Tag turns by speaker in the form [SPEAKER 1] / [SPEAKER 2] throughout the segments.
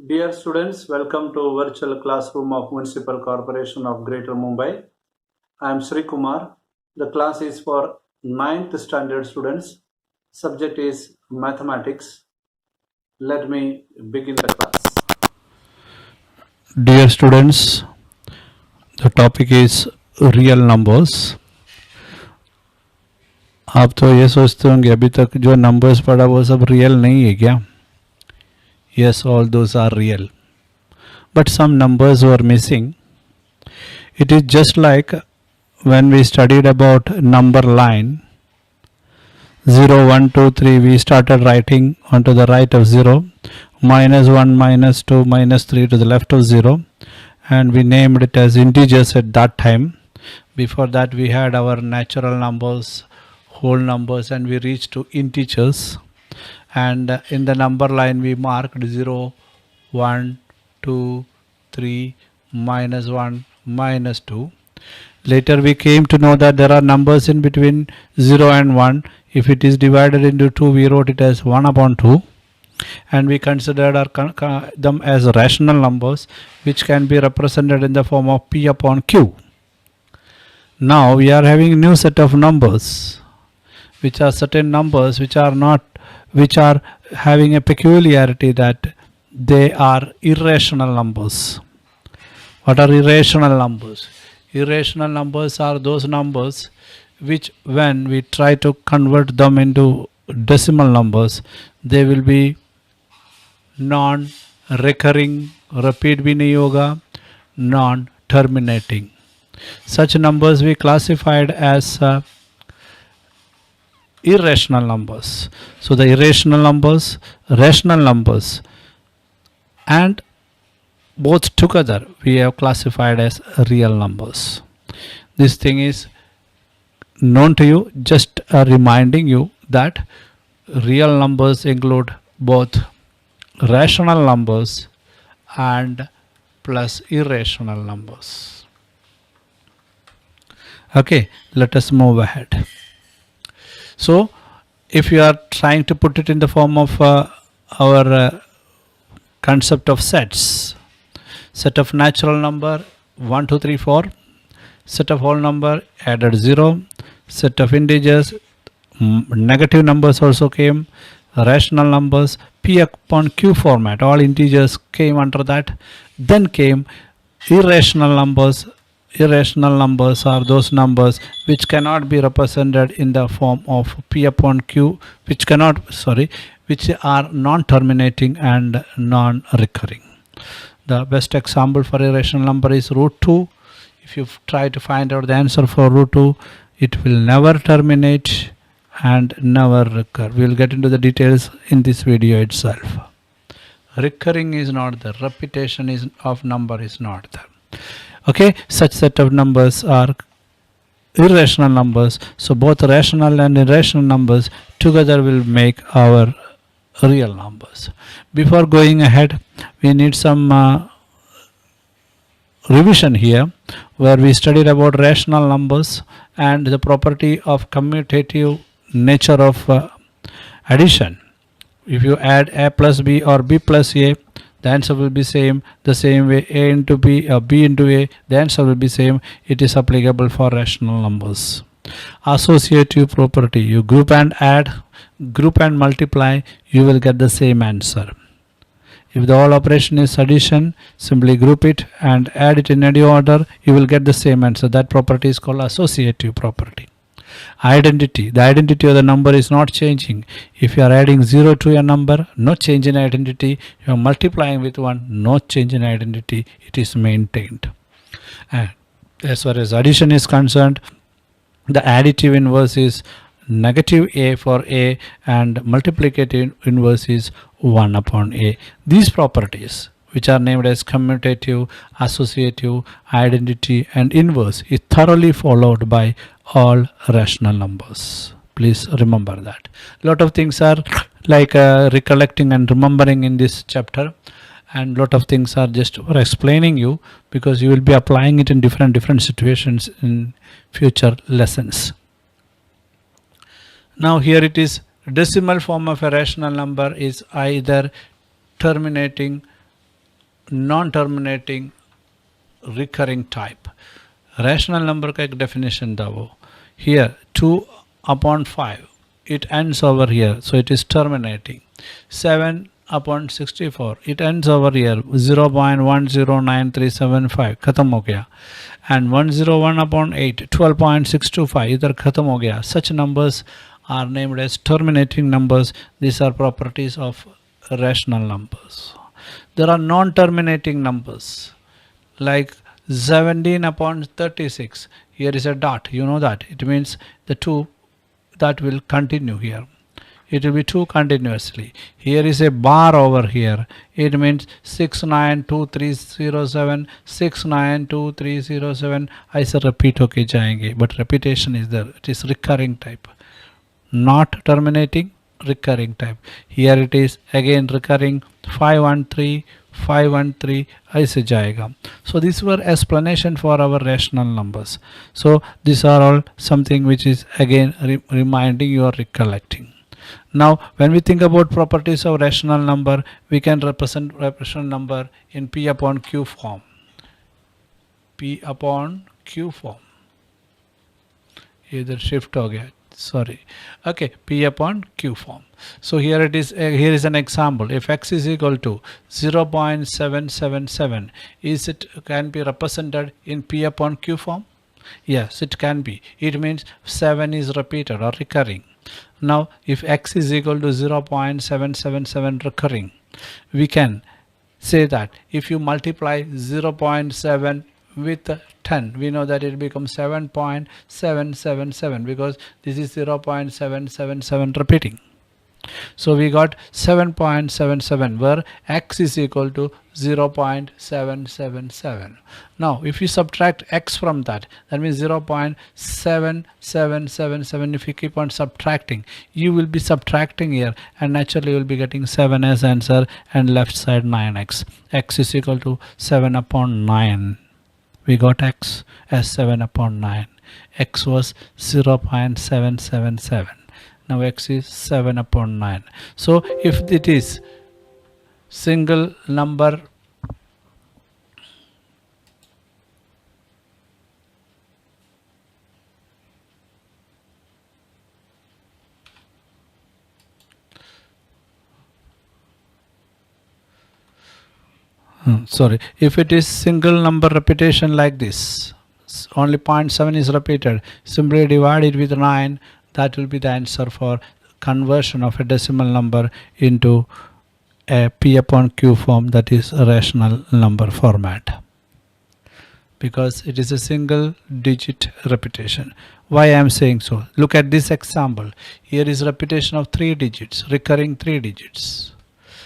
[SPEAKER 1] Dear students, welcome to virtual classroom of Municipal Corporation of Greater Mumbai. I am Sri Kumar. The class is for 9th standard students. Subject is mathematics. Let me begin the class.
[SPEAKER 2] Dear students, the topic is real numbers. आप तो ये सोचते होंगे अभी तक जो numbers पढ़ा वो सब रियल नहीं है क्या? Yes, all those are real. But some numbers were missing. It is just like when we studied about number line 0, 1, 2, 3, we started writing onto the right of 0, minus 1, minus 2, minus 3 to the left of 0, and we named it as integers at that time. Before that we had our natural numbers, whole numbers, and we reached to integers, and in the number line we marked 0, 1, 2, 3, minus 1, minus 2. Later we came to know that there are numbers in between 0 and 1. If it is divided into 2, we wrote it as 1 upon 2, and we considered them as rational numbers which can be represented in the form of P upon Q. Now we are having a new set of numbers which are certain numbers which are having a peculiarity that they are irrational numbers. What are irrational numbers? Irrational numbers are those numbers which, when we try to convert them into decimal numbers, they will be non-recurring, repeat bhi nahi hoga, non-terminating. Such numbers we classified as irrational numbers. So the irrational numbers, rational numbers, and both together we have classified as real numbers. This thing is known to you, just reminding you that real numbers include both rational numbers and plus irrational numbers. Okay, let us move ahead. So if you are trying to put it in the form of our concept of sets, set of natural number 1, 2, 3, 4, set of whole number added 0, set of integers, negative numbers also came, rational numbers, P upon Q format, all integers came under that. Then came irrational numbers. Irrational numbers are those numbers which cannot be represented in the form of P upon Q, which are non-terminating and non-recurring. The best example for irrational number is root 2. If you try to find out the answer for root 2, it will never terminate and never recur. We will get into the details in this video itself. Recurring is not there, repetition of number is not there. Okay, such set of numbers are irrational numbers. So both rational and irrational numbers together will make our real numbers. Before going ahead, we need some revision here, where we studied about rational numbers and the property of commutative nature of addition. If you add a plus b or b plus a, the answer will be same. The same way a into b or b into a, the answer will be same. It is applicable for rational numbers. Associative property, you group and add, group and multiply, you will get the same answer. If the whole operation is addition, simply group it and add it in any order, you will get the same answer. That property is called associative property. Identity, the identity of the number is not changing. If you are adding 0 to a number, no change in identity. You are multiplying with 1, no change in identity. It is maintained. And as far as addition is concerned, the additive inverse is negative a for a and multiplicative inverse is 1 upon a. These properties, which are named as commutative, associative, identity and inverse, is thoroughly followed by all rational numbers. Please remember that. A lot of things are like recollecting and remembering in this chapter, and lot of things are just for explaining you, because you will be applying it in different situations in future lessons. Now here it is, decimal form of a rational number is either terminating non-terminating recurring type. Rational number का एक definition था वो. Here 2 upon 5, it ends over here, so it is terminating. 7 upon 64, it ends over here, 0.109375 खत्म हो गया. And 101 upon 8, 12.625 इधर खत्म हो गया. Such numbers are named as terminating numbers. These are properties of rational numbers. There are non-terminating numbers like 17 upon 36. Here is a dot, you know that. It means the 2 that will continue here. It will be 2 continuously. Here is a bar over here. It means 692307, 692307. ऐसे repeat होके जाएंगे, but repetition is there. It is recurring type, not terminating, recurring type. Here it is again recurring 513, 513 ऐसे जाएगा. So these were explanation for our rational numbers. So these are all something which is again reminding you or recollecting. Now when we think about properties of rational number, we can represent rational number in P upon Q form. P upon Q form. Either shift हो गया. Sorry. Okay, P upon Q form. So here it is. Here is an example. If x is equal to 0.777, can be represented in P upon Q form? Yes, it can be. It means 7 is repeated or recurring. Now, if x is equal to 0.777 recurring, we can say that if you multiply 0.7 with 10, we know that it becomes 7.777 because this is 0.777 repeating. So we got 7.77 where x is equal to 0.777. Now if you subtract x from that means 0.7777. If you keep on subtracting, you will be subtracting here and naturally you will be getting 7 as answer and left side 9x. X is equal to 7 upon 9. We got x as 7 upon 9. X was 0.777. Now x is 7 upon 9. So if it is single number if it is single number repetition like this, only 0.7 is repeated, simply divide it with 9. That will be the answer for conversion of a decimal number into a P upon Q form, that is a rational number format, because it is a single digit repetition. Why I am saying so? Look at this example. Here is repetition of 3 digits, recurring 3 digits.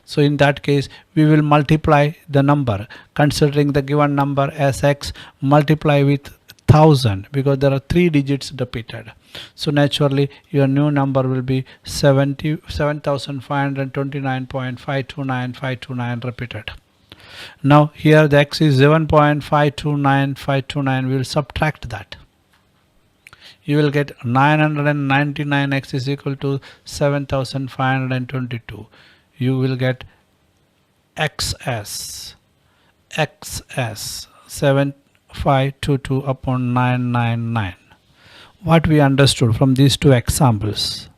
[SPEAKER 2] So in that case, we will multiply the number, considering the given number as x, multiply with 1000 because there are 3 digits repeated. So naturally your new number will be 77,529.529529 repeated. Now here the x is 7.529529. We will subtract that. You will get 999. X is equal to 7,522. You will get XS 7522 upon 999. What we understood from these two examples,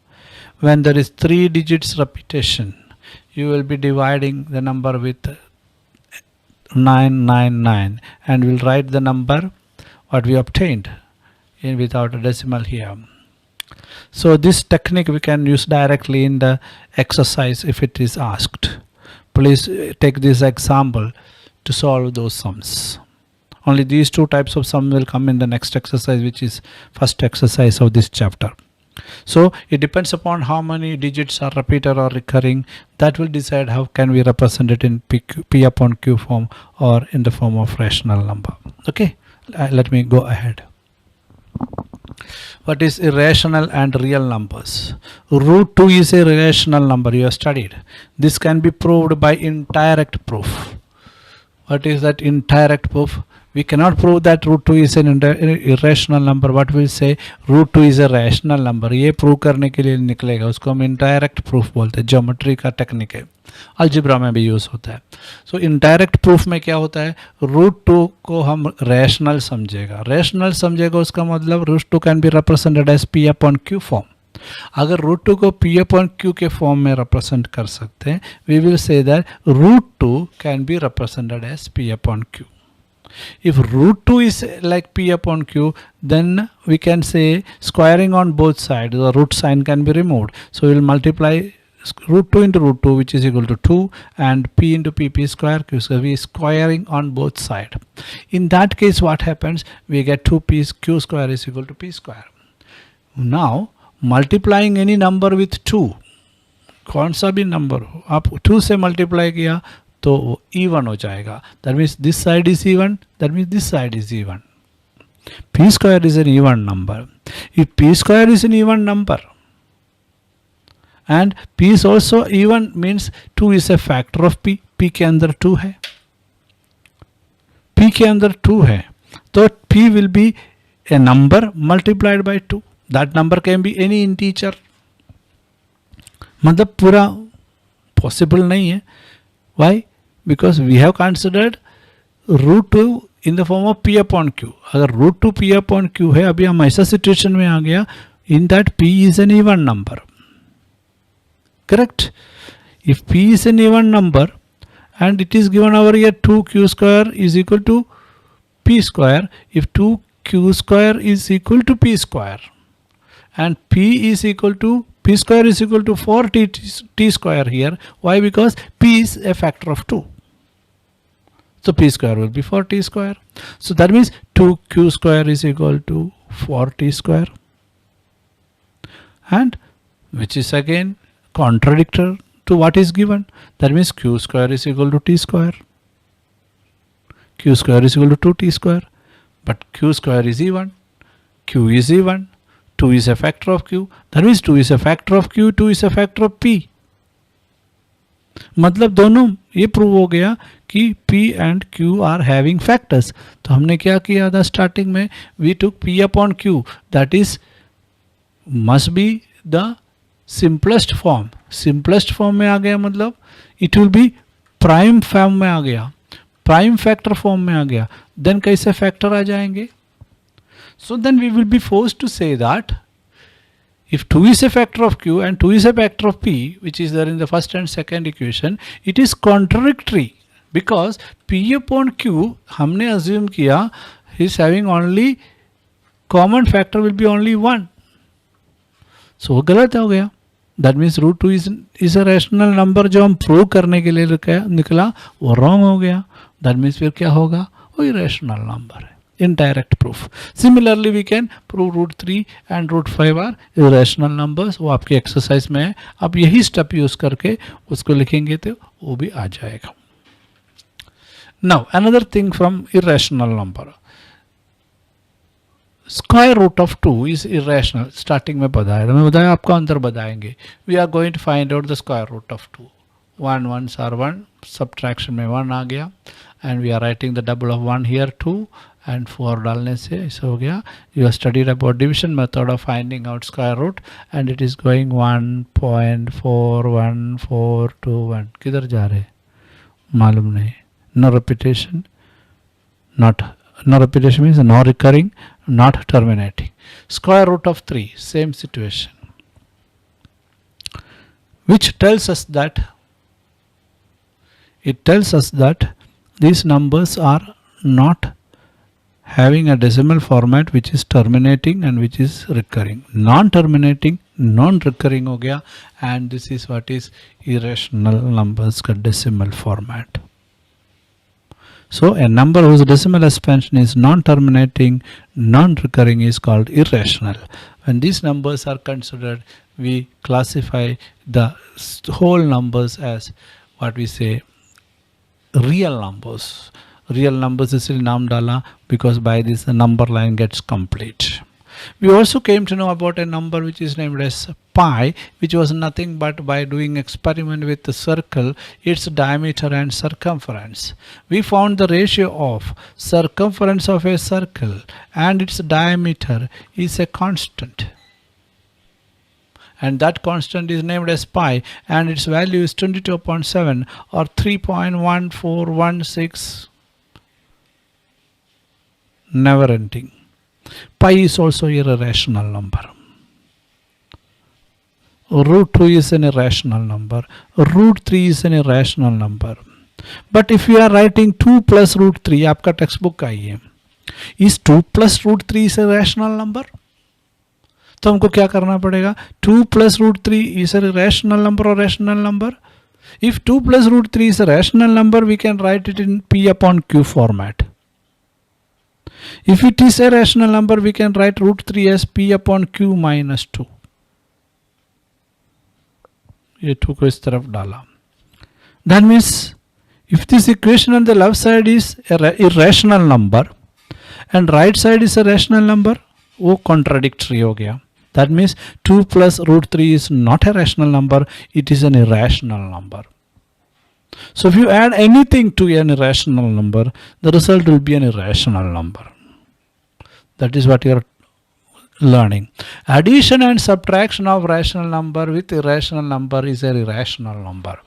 [SPEAKER 2] when there is 3 digits repetition, you will be dividing the number with 999 and will write the number what we obtained in without a decimal here. So this technique we can use directly in the exercise if it is asked. Please take this example to solve those sums. Only these 2 types of sum will come in the next exercise, which is first exercise of this chapter. So it depends upon how many digits are repeated or recurring. That will decide how can we represent it in P upon Q form or in the form of rational number. Okay, let me go ahead. What is irrational and real numbers? Root 2 is a rational number, you have studied. This can be proved by indirect proof. What is that indirect proof? We cannot prove that root 2 is an irrational number, but we'll say root 2 is a rational number. ये prove करने के लिए निकलेगा, उसको हम indirect proof बोलते हैं, geometry का टेक्निक है. अलजेब्रा में भी यूज़ होता है. सो इनडायरेक्ट प्रूफ में क्या होता है, रूट टू को हम रैशनल समझेगा उसका मतलब root two can be represented as p upon q form. अगर रूट टू को पी अपॉन क्यू के फॉर्म में रिप्रेजेंट कर सकते हैं, we will see that root two can be represented as p upon q. If root 2 is like p upon q, then we can say squaring on both sides, the root sign can be removed. So we will multiply root 2 into root 2, which is equal to 2, and p into p square q square. We are squaring on both sides. In that case, what happens? We get 2p q square is equal to p square. Now multiplying any number with 2, कौन सा भी number हो, आप 2 से multiply किया तो वो even हो जाएगा. That means this side is even, that means this side is even. P square is an even number. If P square is an even number and P is also even, means 2 is a factor of P. P के अंदर 2 है, P के अंदर 2 है, तो P will be A number multiplied by 2. That number can be any integer. मतलब पूरा possible नहीं है. Why? Because we have considered root 2 in the form of p upon q. अगर root 2 p upon q है, अभी हम ऐसा situation में आ गया, in that p is an even number. Correct? If p is an even number and it is given over here 2q square is equal to p square, if 2q square is equal to p square and p is equal to p square is equal to 4t square here. Why? Because p is a factor of 2. So p square will be 4t square. So that means 2q square is equal to 4t square, and which is again contradictory to what is given. That means q square is equal to t square. Q square is equal to 2t square. But q square is even. Q is even. 2 is a factor of q. That means 2 is a factor of q, 2 is a factor of p. मतलब दोनों ये prove हो गया कि p and q are having factors. तो हमने क्या किया था स्टार्टिंग में, we took p upon q, that is must be the simplest form. simplest form में आ गया मतलब it will be prime form में आ गया, prime factor form में आ गया. then कैसे factor आ जाएंगे? So then we will be forced to say that if 2 is a factor of q and 2 is a factor of p, which is there in the first and second equation, it is contradictory because p upon q हमने assume किया is having only common factor will be only 1. So गलत हो गया. That means root 2 is a rational number. जो हम prove करने के लिए निकला वो wrong हो गया. That means फिर क्या होगा, वो irrational number है. Indirect proof. Similarly, we can prove root 3 and root 5 are irrational numbers. वो आपकी एक्सरसाइज में है. आप यही स्टेप यूज करके उसको लिखेंगे तो वो भी आ जाएगा. Now another thing from irrational number. Square root of 2 is irrational. Starting में बताया था, मैं बताया आपको अंदर बताएंगे. We are going to find out the square root of 2. 1 1s are 1, subtraction में 1 आ गया, and we are writing the double of 1 here 2, and 4 डालने से ऐसा हो गया. You have studied about division method of finding out square root, and it is going 1.4141. किधर जा रहे मालूम नहीं. No repetition, no repetition means no recurring, not terminating. Square root of 3, same situation, which tells us that these numbers are not having a decimal format which is terminating and which is recurring. Non-terminating, non-recurring हो गया, and this is what is irrational numbers का decimal format. So a number whose decimal expansion is non-terminating, non-recurring is called irrational. When these numbers are considered, we classify the whole numbers as what we say real numbers. Real numbers इसलिए नाम डाला because by this the number line gets complete. We also came to know about a number which is named as pi, which was nothing but by doing experiment with the circle, its diameter and circumference. We found the ratio of circumference of a circle and its diameter is a constant. and that constant is named as pi, and its value is 22.7 or 3.1416, never ending. Pi is also a irrational number. Root 2 is an irrational number. Root 3 is an irrational number. But if you are writing 2 plus root 3, आपका text book का ही है, is 2 plus root 3 is a rational number? तो हमको क्या करना पड़ेगा? 2 plus root 3 is a rational number or rational number? If 2 plus root 3 is a rational number, we can write it in P upon Q format. If it is a rational number, we can write root 3 as P upon Q minus 2. ये 2 को इस तरफ डाला. That means if this equation on the left side is a irrational number and right side is a rational number, वो contradictory हो गया. That means 2 plus root 3 is not a rational number, it is an irrational number. So if you add anything to an irrational number, the result will be an irrational number. That is what you are learning. Addition and subtraction of rational number with irrational number is an irrational number.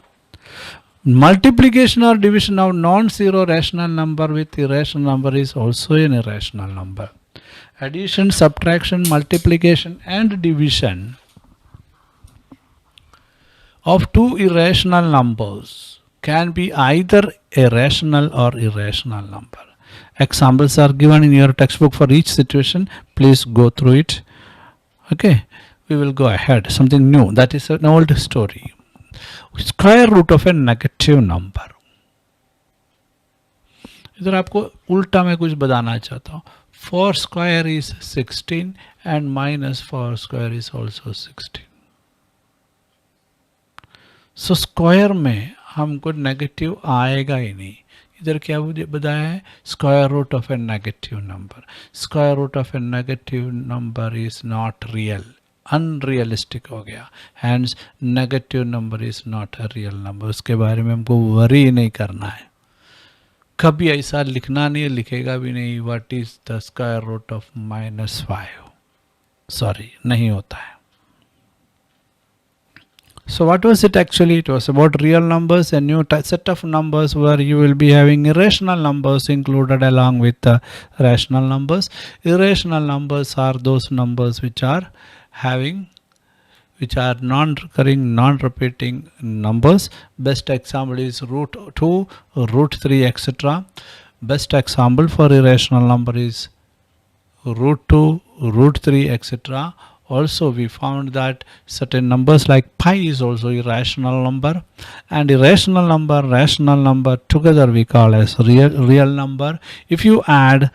[SPEAKER 2] Multiplication or division of non-zero rational number with irrational number is also an irrational number. Addition, subtraction, multiplication and division of two irrational numbers can be either a rational or irrational number. Examples are given in your textbook for each situation. Please go through it. Okay, we will go ahead. Something new. That is an old story. Square root of a negative number. इधर आपको उल्टा मैं कुछ बताना चाहता हूँ. 4 square is 16 and minus 4 square is also 16. So square में हमको नेगेटिव आएगा ही नहीं. इधर क्या बताया है? Square root of a negative number. Square root of a negative number is not real, unrealistic हो गया. Hence negative number is not a real number. उसके बारे में हमको वरी नहीं करना है. कभी ऐसा लिखना नहीं, लिखेगा भी नहीं. What is the square root of -5? Sorry, नहीं होता है. So what was it actually? It was about real numbers, a new set of numbers where you will be having irrational numbers included along with the rational numbers. Irrational numbers are those numbers which are non-recurring, non-repeating numbers. Best example is root 2, root 3, etc. Best example for irrational number is root 2, root 3, etc. Also we found that certain numbers like pi is also irrational number, and irrational number, rational number together we call as real number. If you add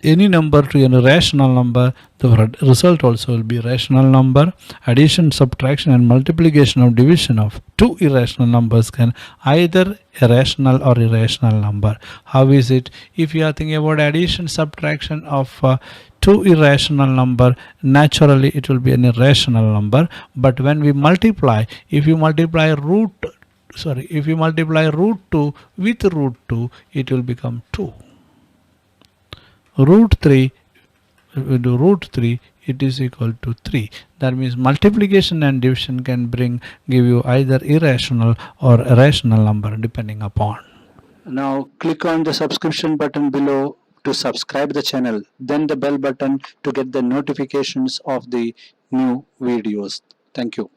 [SPEAKER 2] any number to an irrational number, the result also will be rational number. Addition, subtraction and multiplication of division of two irrational numbers can either a rational or irrational number. How is it? If you are thinking about addition, subtraction of two irrational number, naturally it will be an irrational number. But when we multiply, if you multiply root 2 with root 2, it will become 2. Root 3 into root 3, it is equal to 3. That means multiplication and division can give you either irrational or a rational number depending upon.
[SPEAKER 1] Now click on the subscription button below to subscribe the channel, then the bell button to get the notifications of the new videos. Thank you.